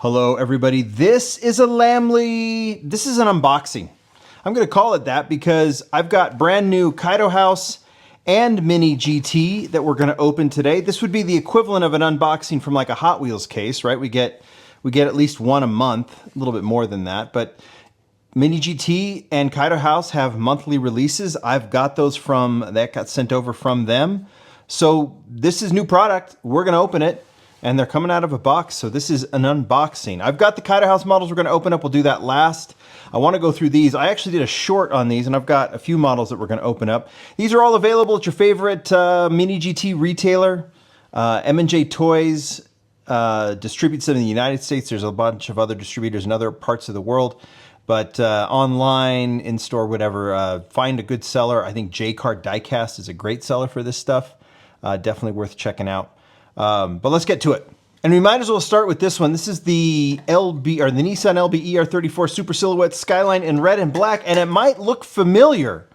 Hello everybody, this is a Lamley, this is an unboxing. I'm going to call it that because I've got brand new Kaido House and Mini GT that we're going to open today. This would be the equivalent of an unboxing from like a Hot Wheels case, right? We get at least one a month, a little bit more than that, but Mini GT and Kaido House have monthly releases. I've got those that got sent over from them. So this is new product. We're going to open it. And they're coming out of a box, so this is an unboxing. I've got the Kaido House models we're going to open up. We'll do that last. I want to go through these. I actually did a short on these, and I've got a few models that we're going to open up. These are all available at your favorite Mini GT retailer. M&J Toys distributes them in the United States. There's a bunch of other distributors in other parts of the world. But online, in-store, whatever, find a good seller. I think J-Card Diecast is a great seller for this stuff. Definitely worth checking out. But let's get to it. And we might as well start with this one. This is the Nissan LB ER34 Super Silhouette Skyline in red and black, and it might look familiar,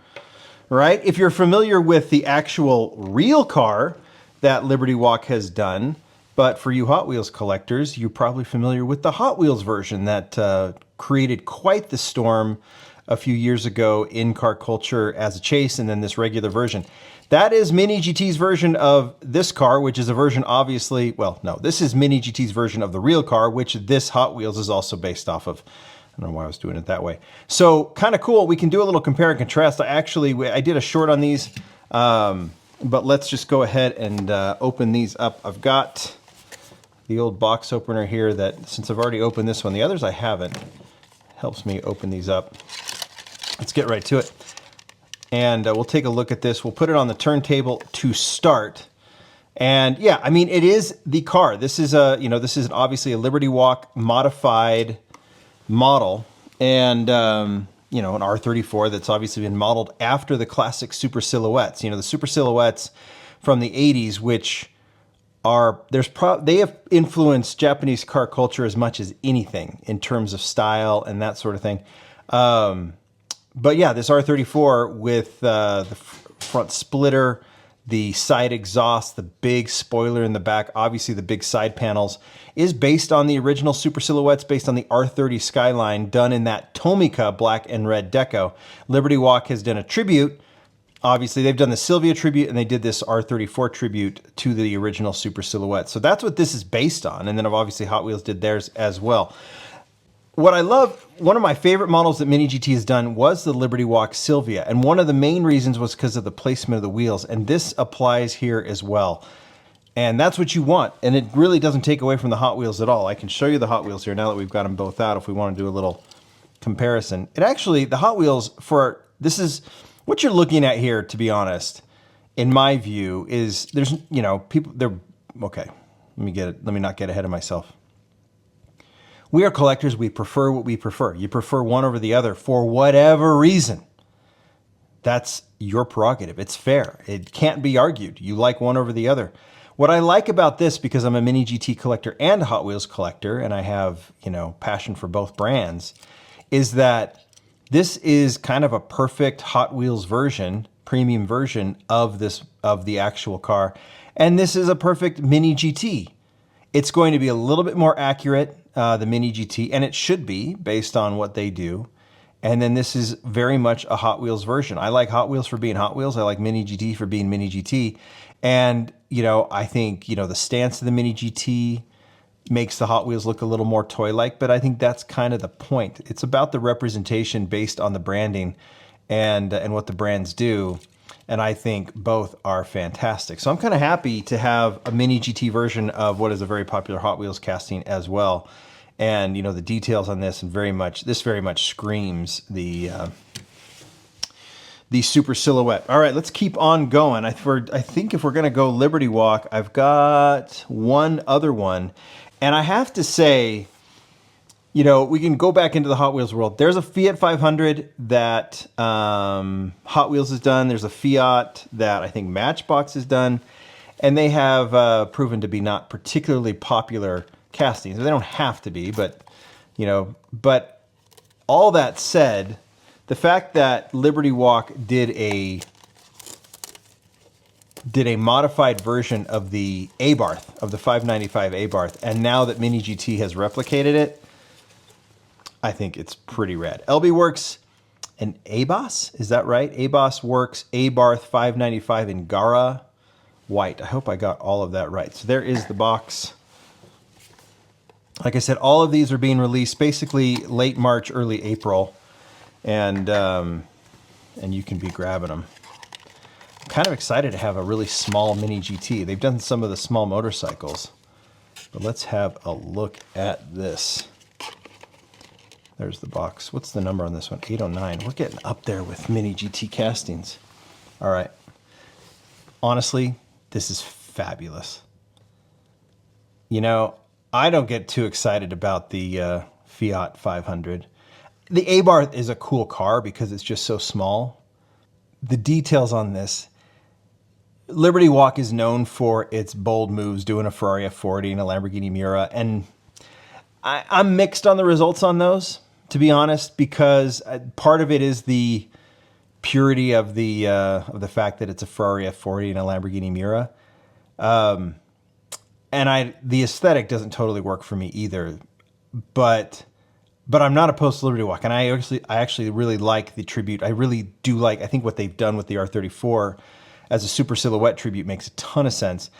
right? If you're familiar with the actual real car that Liberty Walk has done, but for you Hot Wheels collectors, you're probably familiar with the Hot Wheels version that created quite the storm a few years ago in car culture as a chase, and then this regular version. That is Mini GT's version of this car, which is a version obviously, well, no, this is Mini GT's version of the real car, which this Hot Wheels is also based off of. I don't know why I was doing it that way. So kind of cool. We can do a little compare and contrast. I did a short on these, but let's just go ahead and open these up. I've got the old box opener here that, since I've already opened this one, the others I haven't, helps me open these up. Let's get right to it. And we'll take a look at this. We'll put it on the turntable to start. And yeah, I mean, it is the car. This is obviously a Liberty Walk modified model. And, an R34 that's obviously been modeled after the classic Super Silhouettes. The Super Silhouettes from the 80s, which they have influenced Japanese car culture as much as anything in terms of style and that sort of thing. But yeah, this R34 with the front splitter, the side exhaust, the big spoiler in the back, obviously the big side panels, is based on the original Super Silhouettes, based on the R30 Skyline done in that Tomica black and red deco. Liberty Walk has done a tribute. Obviously, they've done the Sylvia tribute, and they did this R34 tribute to the original Super Silhouette. So that's what this is based on. And then obviously Hot Wheels did theirs as well. What I love, one of my favorite models that Mini GT has done was the Liberty Walk Sylvia. And one of the main reasons was because of the placement of the wheels. And this applies here as well. And that's what you want. And it really doesn't take away from the Hot Wheels at all. I can show you the Hot Wheels here now that we've got them both out if we want to do a little comparison. It actually, the Hot Wheels this is what you're looking at here, to be honest, in my view, is okay, let me not get ahead of myself. We are collectors. We prefer what we prefer. You prefer one over the other for whatever reason. That's your prerogative. It's fair. It can't be argued. You like one over the other. What I like about this, because I'm a Mini GT collector and a Hot Wheels collector, and I have, passion for both brands, is that this is kind of a perfect Hot Wheels version, premium version of the actual car. And this is a perfect Mini GT. It's going to be a little bit more accurate, the Mini GT, and it should be based on what they do. And then this is very much a Hot Wheels version. I like Hot Wheels for being Hot Wheels. I like Mini GT for being Mini GT. And, I think, the stance of the Mini GT makes the Hot Wheels look a little more toy-like, but I think that's kind of the point. It's about the representation based on the branding and what the brands do. And I think both are fantastic. So I'm kind of happy to have a Mini GT version of what is a very popular Hot Wheels casting as well. And, the details on this, and this very much screams the Super Silhouette. All right, let's keep on going. I think if we're going to go Liberty Walk, I've got one other one. And I have to say, we can go back into the Hot Wheels world. There's a Fiat 500 that Hot Wheels has done. There's a Fiat that I think Matchbox has done. And they have proven to be not particularly popular castings. They don't have to be, but all that said, the fact that Liberty Walk did a did a modified version of the Abarth, of the 595 Abarth, and now that Mini GT has replicated it, I think it's pretty rad. LB Works and Abos, is that right? Abos Works Abarth 595 in Gara White. I hope I got all of that right. So there is the box. Like I said, all of these are being released basically late March, early April, and you can be grabbing them. I'm kind of excited to have a really small Mini GT. They've done some of the small motorcycles, but let's have a look at this. There's the box. What's the number on this one? 809. We're getting up there with Mini GT castings. All right. Honestly, this is fabulous. You know, I don't get too excited about the Fiat 500. The Abarth is a cool car because it's just so small. The details on this, Liberty Walk is known for its bold moves, doing a Ferrari F40 and a Lamborghini Miura, and I'm mixed on the results on those, to be honest, because part of it is the purity of the fact that it's a Ferrari F40 and a Lamborghini Miura. And the aesthetic doesn't totally work for me either, but I'm not opposed to Liberty Walk, and I actually really like the tribute. I really do like. I think what they've done with the R34 as a super silhouette tribute makes a ton of sense,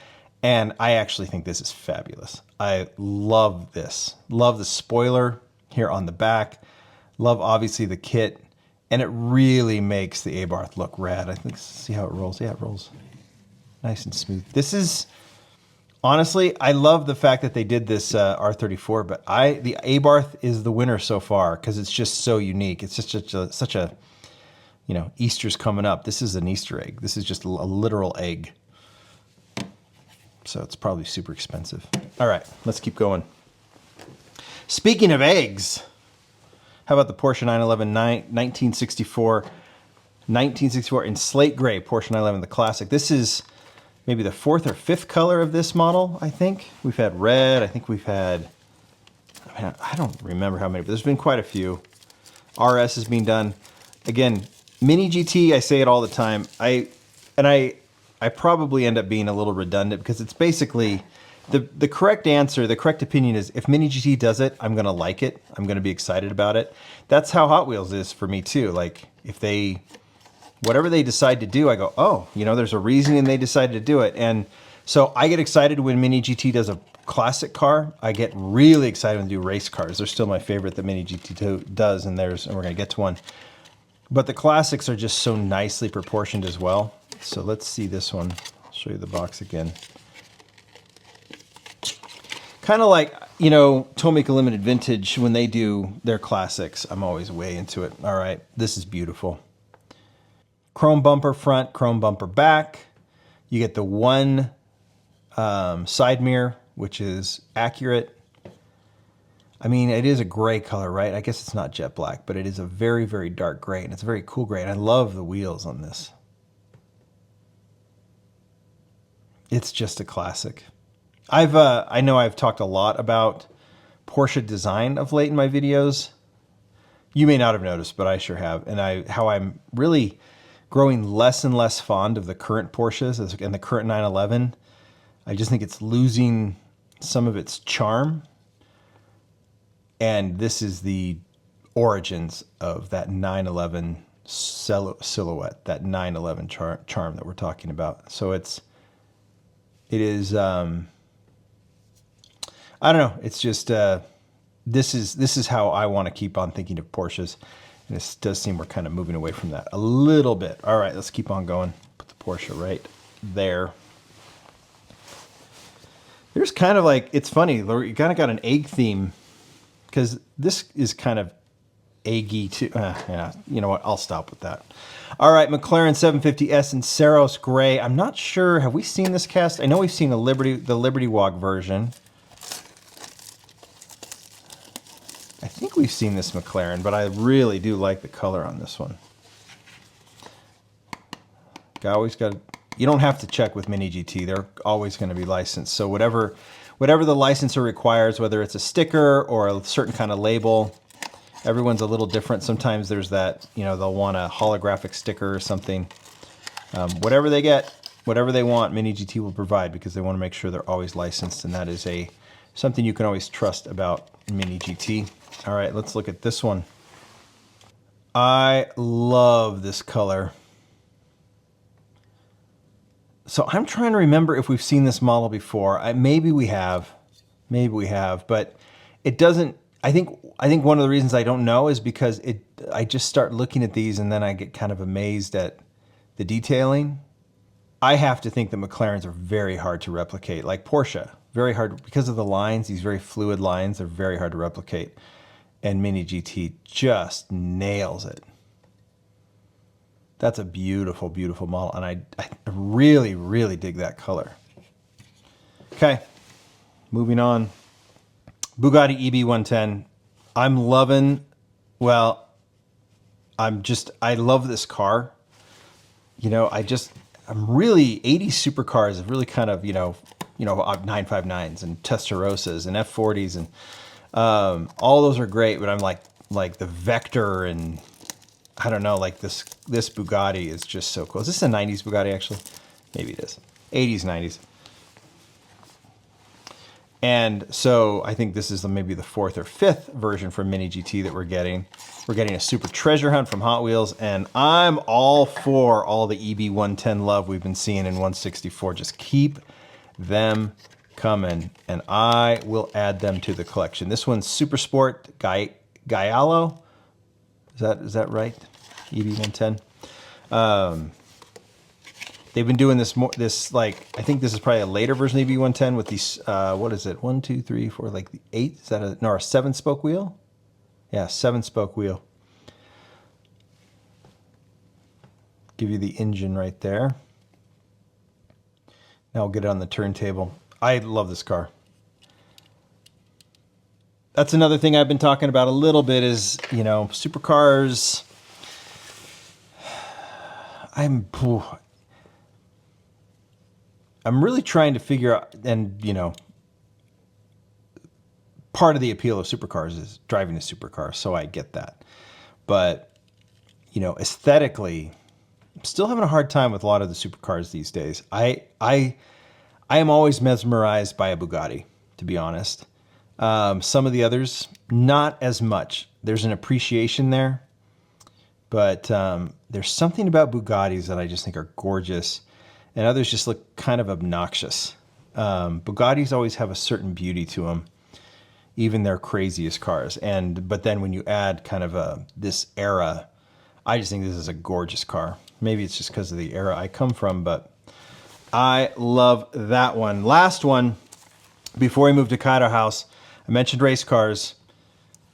and I actually think this is fabulous. I love this. Love the spoiler here on the back. Love obviously the kit, and it really makes the Abarth look rad. I think see how it rolls. Yeah, it rolls nice and smooth. This is. Honestly, I love the fact that they did this R34, but the Abarth is the winner so far because it's just so unique. It's just such a, you know, Easter's coming up. This is an Easter egg. This is just a literal egg. So it's probably super expensive. All right, let's keep going. Speaking of eggs, how about the Porsche 911 1964 in slate gray Porsche 911, the classic. This is maybe the fourth or fifth color of this model, I think. We've had red, I think we've had, I don't remember how many, but there's been quite a few. RS is being done. Again, Mini GT, I say it all the time. I probably end up being a little redundant because it's basically, the correct answer, the correct opinion is if Mini GT does it, I'm gonna like it. I'm gonna be excited about it. That's how Hot Wheels is for me too. Like if they, whatever they decide to do, I go, oh, you know, there's a reason they decided to do it. And so I get excited when Mini GT does a classic car. I get really excited when they do race cars. They're still my favorite that Mini GT does, and we're gonna get to one. But the classics are just so nicely proportioned as well. So let's see this one. I'll show you the box again. Kind of like, you know, Tomica Limited Vintage, when they do their classics, I'm always way into it. All right, this is beautiful. Chrome bumper front, chrome bumper back. You get the one side mirror, which is accurate. I mean, it is a gray color, right? I guess it's not jet black, but it is a very, very dark gray, and it's a very cool gray, and I love the wheels on this. It's just a classic. I know I've talked a lot about Porsche design of late in my videos. You may not have noticed, but I sure have, and how I'm really growing less and less fond of the current Porsches and the current 911. I just think it's losing some of its charm. And this is the origins of that 911 silhouette, that 911 charm that we're talking about. So it is, I don't know. It's just, this is how I want to keep on thinking of Porsches. And this does seem we're kind of moving away from that a little bit. All right, let's keep on going. Put the Porsche right there. There's kind of like, it's funny, you kind of got an egg theme because this is kind of eggy too. Yeah, you know what? I'll stop with that. All right, McLaren 750S in Saros Gray. I'm not sure, have we seen this cast? I know we've seen the Liberty Walk version. I think we've seen this McLaren, but I really do like the color on this one. You don't have to check with Mini GT. They're always going to be licensed. So whatever the licensor requires, whether it's a sticker or a certain kind of label, everyone's a little different. Sometimes there's that, you know, they'll want a holographic sticker or something. Whatever they get, Whatever they want, Mini GT will provide because they want to make sure they're always licensed, and that is something you can always trust about Mini GT. All right, let's look at this one. I love this color. So I'm trying to remember if we've seen this model before. Maybe we have, but it doesn't. I think one of the reasons I don't know is because I just start looking at these and then I get kind of amazed at the detailing. I have to think that McLarens are very hard to replicate, like Porsche, very hard because of the lines, these very fluid lines, they're very hard to replicate. And Mini GT just nails it. That's a beautiful, beautiful model, and I really, really dig that color. Okay, moving on. Bugatti EB110. I'm loving, well, I love this car. You know, I'm really, 80s supercars have really kind of, 959s and Testarossas and F40s and all those are great, but I'm like the Vector and I don't know, like this Bugatti is just so cool. Is this a 90s Bugatti actually? Maybe it is. 80s, 90s. And so I think this is maybe the 4th or 5th version from Mini GT that we're getting. We're getting a super treasure hunt from Hot Wheels, and I'm all for all the EB110 love we've been seeing in 164. Just keep them coming, and I will add them to the collection. This one's Super Sport Gallo. Is that right? EB110. They've been doing this like, I think this is probably a later version of EB110 with these, what is it? 1, 2, 3, 4, like the 8? Is that a 7-spoke wheel? Yeah, 7-spoke wheel. Give you the engine right there. Now I'll get it on the turntable. I love this car. That's another thing I've been talking about a little bit is, supercars. I'm really trying to figure out, and part of the appeal of supercars is driving a supercar, so I get that. But, aesthetically, I'm still having a hard time with a lot of the supercars these days. I am always mesmerized by a Bugatti, to be honest. Some of the others, not as much. There's an appreciation there, but there's something about Bugattis that I just think are gorgeous, and others just look kind of obnoxious. Bugattis always have a certain beauty to them, even their craziest cars. But then when you add kind of this era, I just think this is a gorgeous car. Maybe it's just because of the era I come from, but I love that one. Last one, before we move to Kaido House, I mentioned race cars.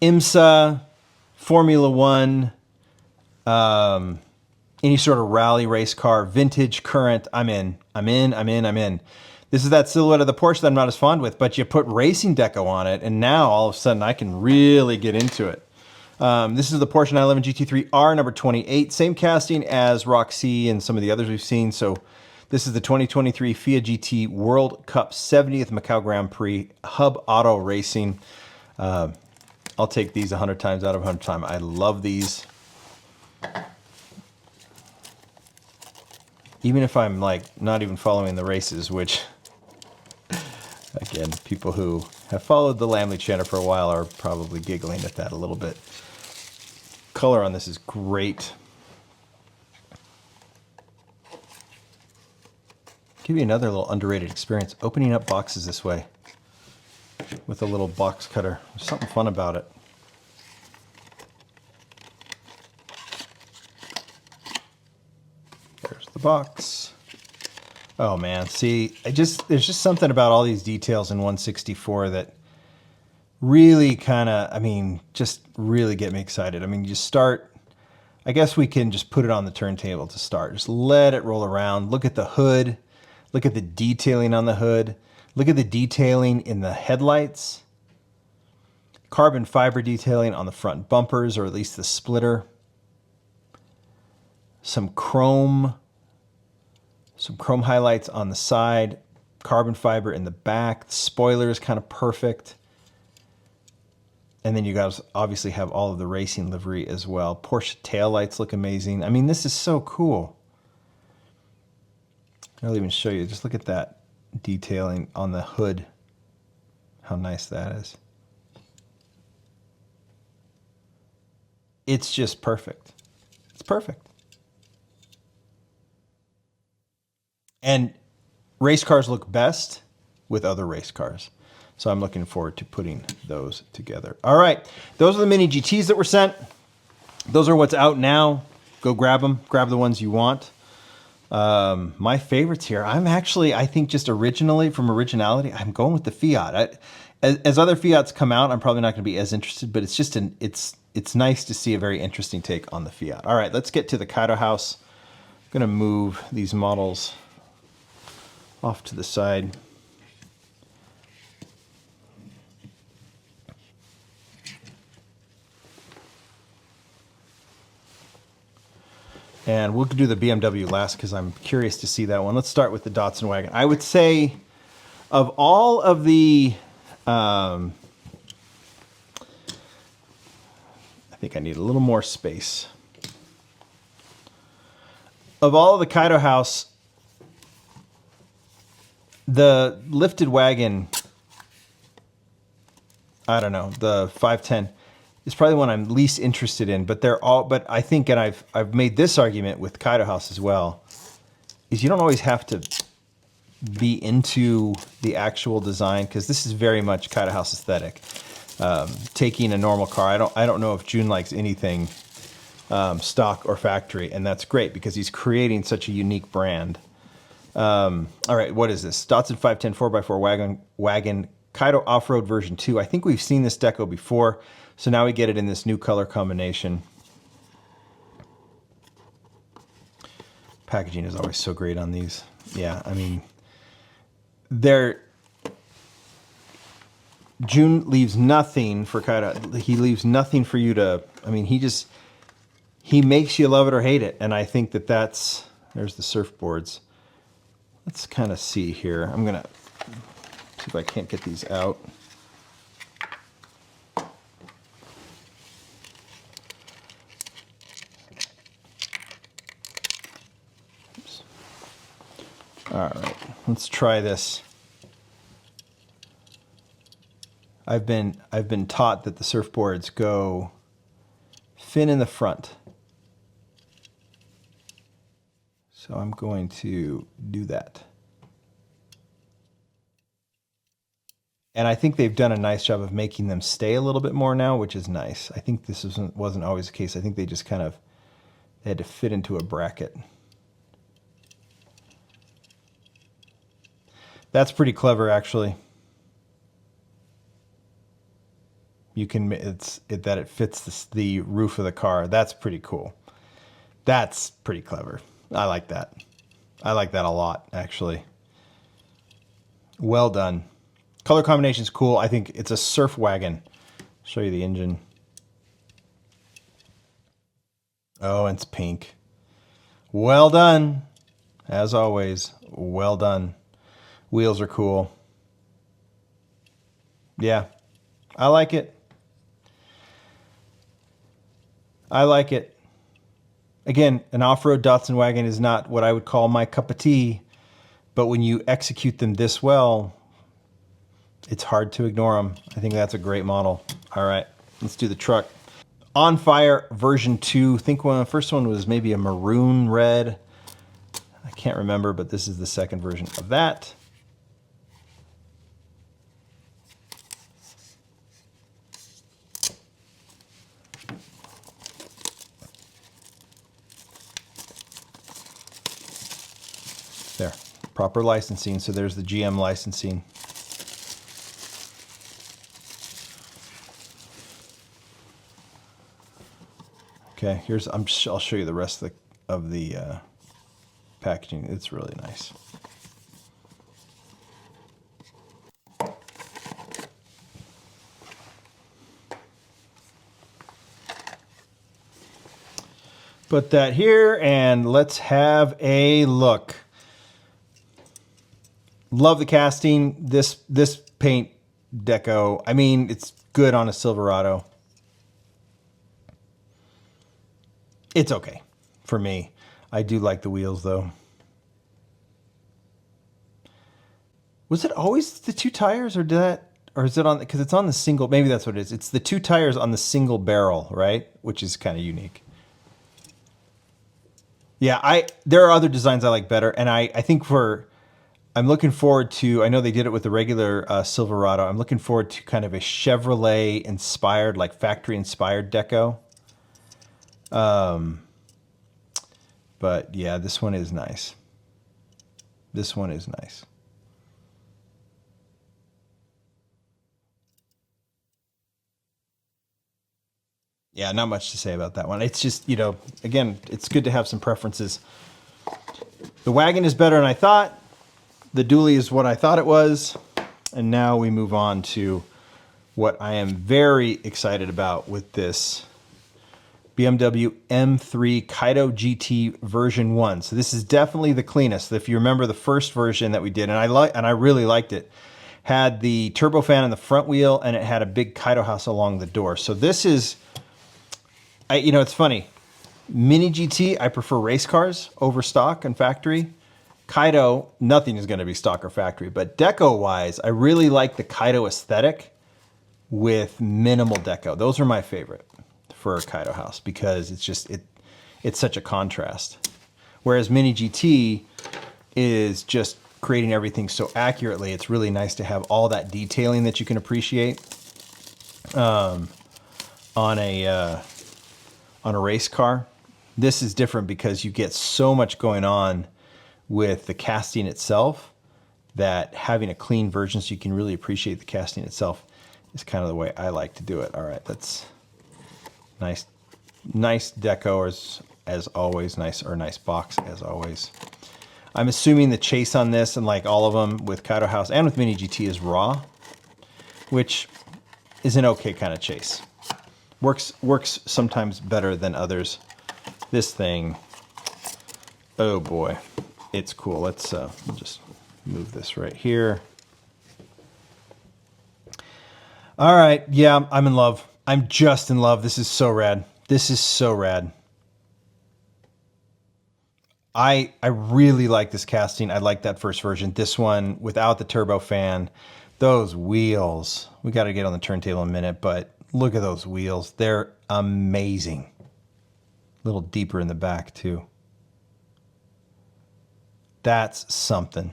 IMSA, Formula One, any sort of rally race car, vintage, current, I'm in. This is that silhouette of the Porsche that I'm not as fond with, but you put racing deco on it, and now all of a sudden I can really get into it. This is the Porsche 911 GT3R number 28, same casting as Roxy and some of the others we've seen. So this is the 2023 FIA GT World Cup 70th Macau Grand Prix Hub Auto Racing. I'll take these 100 times out of 100 times. I love these. Even if I'm like not even following the races, which again, people who have followed the Lamley channel for a while are probably giggling at that a little bit. Color on this is great. Give you another little underrated experience, opening up boxes this way with a little box cutter. There's something fun about it. There's the box. Oh man, see, there's just something about all these details in 164 that really kind of, just really get me excited. You start, I guess we can just put it on the turntable to start. Just let it roll around. Look at the hood. Look at the detailing on the hood. Look at the detailing in the headlights. Carbon fiber detailing on the front bumpers, or at least the splitter. Some chrome highlights on the side. Carbon fiber in the back. The spoiler is kind of perfect. And then you guys obviously have all of the racing livery as well. Porsche taillights look amazing. This is so cool. I'll even show you. Just look at that detailing on the hood. How nice that is. It's just perfect. It's perfect. And race cars look best with other race cars. So I'm looking forward to putting those together. All right, those are the Mini GTs that were sent. Those are what's out now. Go grab them. Grab the ones you want. My favorites here, I think just originally, from originality, I'm going with the Fiat. As other Fiats come out, I'm probably not going to be as interested, but it's just it's nice to see a very interesting take on the Fiat. All right, let's get to the Kaido House. I'm going to move these models off to the side. And we'll do the BMW last because I'm curious to see that one. Let's start with the Datsun wagon. I would say of all of the, I think I need a little more space. Of all of the Kaido House, the lifted wagon, I don't know, the 510 is probably the one I'm least interested in, but but I think, and I've made this argument with Kaido House as well, is you don't always have to be into the actual design, because this is very much Kaido House aesthetic. Taking a normal car, I don't know if Jun likes anything stock or factory, and that's great because he's creating such a unique brand. All right, what is this? Datsun 510 4x4 wagon Kaido Off-Road version 2. I think we've seen this deco before, so now we get it in this new color combination. Packaging is always so great on these. Yeah, I mean, Jun leaves nothing for Kaido. He leaves nothing for you to, I mean, he makes you love it or hate it. And I think there's the surfboards. Let's kind of see here. I'm going to see if I can't get these out. Oops. All right, let's try this. I've been taught that the surfboards go fin in the front. So I'm going to do that. And I think they've done a nice job of making them stay a little bit more now, which is nice. I think this wasn't always the case. I think they just they had to fit into a bracket. That's pretty clever, actually. You can, that it fits the roof of the car. That's pretty cool. That's pretty clever. I like that. I like that a lot, actually. Well done. Color combination's cool. I think it's a surf wagon. Show you the engine. Oh, and it's pink. Well done. As always, well done. Wheels are cool. Yeah, I like it. I like it. Again, an off-road Datsun wagon is not what I would call my cup of tea, but when you execute them this well, it's hard to ignore them. I think that's a great model. All right, let's do the truck. On Fire version 2. I think the first one was maybe a maroon red. I can't remember, but this is the second version of that. There, proper licensing. So there's the GM licensing. Okay, I'll show you the rest of the packaging. It's really nice. Put that here and let's have a look. Love the casting. This paint deco, I mean, it's good on a Silverado. It's okay for me. I do like the wheels though. Was it always the 2 tires, or did that, or is it on, because it's on the single, maybe that's what it is. It's the 2 tires on the single barrel, right? Which is kind of unique. Yeah, there are other designs I like better, and I think I'm looking forward to, I know they did it with the regular Silverado. I'm looking forward to kind of a Chevrolet inspired, like factory inspired deco. But yeah, this one is nice. This one is nice. Yeah, not much to say about that one. It's just, you know, again, it's good to have some preferences. The wagon is better than I thought. The dually is what I thought it was. And now we move on to what I am very excited about with this BMW M3 Kaido GT version 1. So this is definitely the cleanest. If you remember the first version that we did, and I really liked it, had the turbofan in the front wheel and it had a big Kaido house along the door. So this is, you know, it's funny. Mini GT, I prefer race cars over stock and factory. Kaido, nothing is going to be stock or factory, but deco-wise, I really like the Kaido aesthetic with minimal deco. Those are my favorite for a Kaido house because it's just, it's such a contrast. Whereas Mini GT is just creating everything so accurately. It's really nice to have all that detailing that you can appreciate on a race car. This is different because you get so much going on with the casting itself that having a clean version so you can really appreciate the casting itself is kind of the way I like to do it. All right, that's nice deco as always, nice box as always. I'm assuming the chase on this, and like all of them with Kaido House and with Mini GT, is raw, which is an okay kind of chase. Works sometimes better than others. This thing, oh boy, it's cool. Let's just move this right here. All right, yeah, I'm in love. I'm just in love. This is so rad. This is so rad. I really like this casting. I like that first version. This one without the turbofan, those wheels. We got to get on the turntable in a minute, but look at those wheels. They're amazing. A little deeper in the back too. That's something.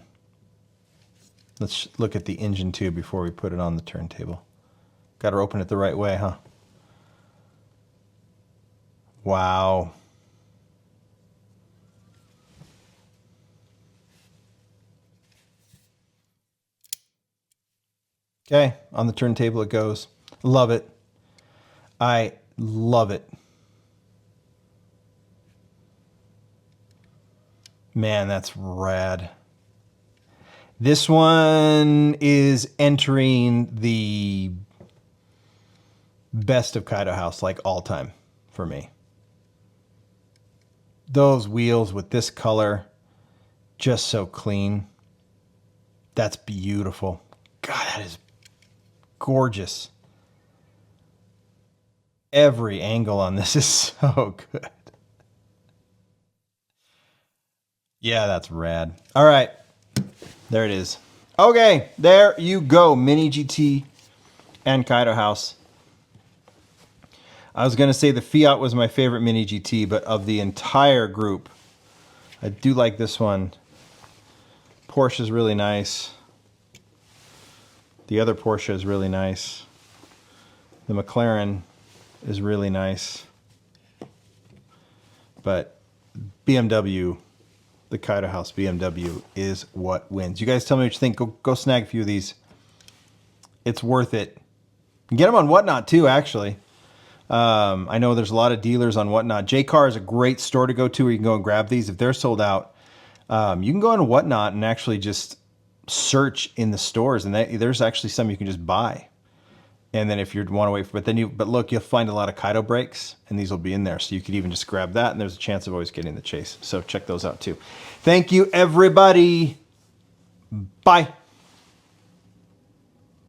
Let's look at the engine too before we put it on the turntable. Got to open it the right way, huh? Wow. Okay, on the turntable it goes. Love it. I love it. Man, that's rad. This one is entering the best of Kaido House, like all time for me. Those wheels with this color, just so clean. That's beautiful. God, that is gorgeous. Every angle on this is so good. Yeah, that's rad. All right, there it is. Okay, there you go. Mini GT and Kaido House. I was going to say the Fiat was my favorite Mini GT, but of the entire group, I do like this one. Porsche is really nice. The other Porsche is really nice. The McLaren is really nice. But BMW, the Kaido House BMW, is what wins. You guys tell me what you think. Go snag a few of these. It's worth it. You can get them on Whatnot too, actually. I know there's a lot of dealers on Whatnot. JCar is a great store to go to where you can go and grab these. If they're sold out, you can go on Whatnot and actually just search in the stores, and there's actually some you can just buy. And then if you want to wait, but look, you'll find a lot of Kaido brakes, and these will be in there. So you could even just grab that, and there's a chance of always getting the chase. So check those out too. Thank you, everybody. Bye.